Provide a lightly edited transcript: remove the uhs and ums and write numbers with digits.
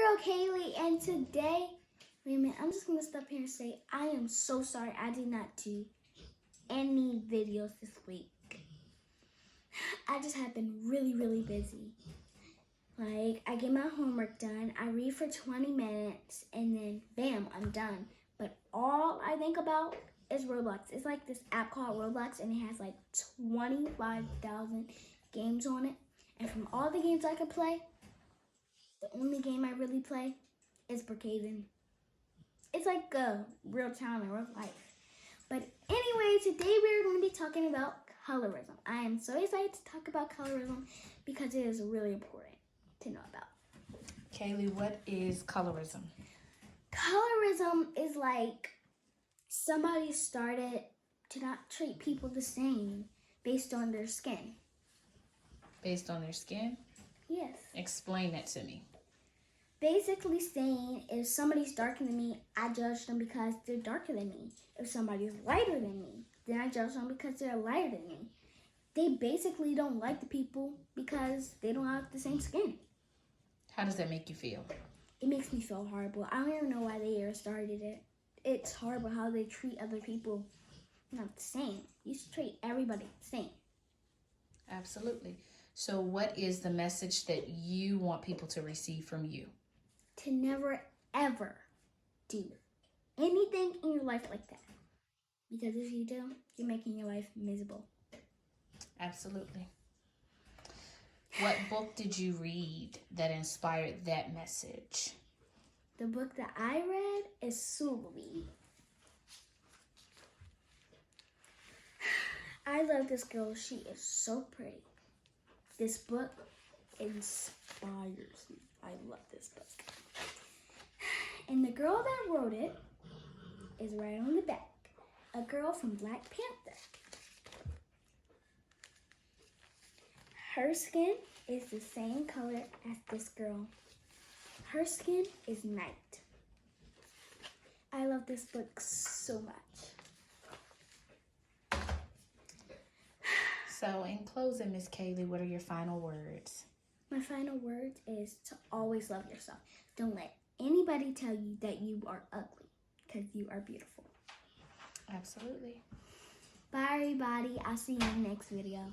girl Kaylee, and today, wait a minute, I'm just gonna stop here and say I am so sorry I did not do any videos this week. I just have been really busy. Like, I get my homework done, I read for 20 minutes, and then bam, I'm done. But all I think about is Roblox. It's like this app called Roblox, and it has like 25,000 games on it. And from all the games I could play, the only game I really play is Brookhaven. It's like a real town in real life. But anyway, today we're going to be talking about colorism. I am so excited to talk about colorism because it is really important to know about. Kaylee, what is colorism? Colorism is like somebody started to not treat people the same based on their skin. Based on their skin? Yes. Explain it to me. Basically saying if somebody's darker than me, I judge them because they're darker than me. If somebody's lighter than me, then I judge them because they're lighter than me. They basically don't like the people because they don't have the same skin. How does that make you feel? It makes me feel horrible. I don't even know why they ever started it. It's horrible how they treat other people not the same. You should treat everybody the same. Absolutely. So what is the message that you want people to receive from you? To never, ever do anything in your life like that. Because if you do, you're making your life miserable. Absolutely. What book did you read that inspired that message? The book that I read is Sully. I love this girl. She is so pretty. This book inspires me. I love this book. And the girl that wrote it is right on the back. A girl from Black Panther. Her skin is the same color as this girl. Her skin is night. I love this book so much. So in closing, Miss Kaylee, what are your final words? My final words is to always love yourself. Don't let anybody tell you that you are ugly because you are beautiful. Absolutely. Bye everybody. I'll see you in the next video.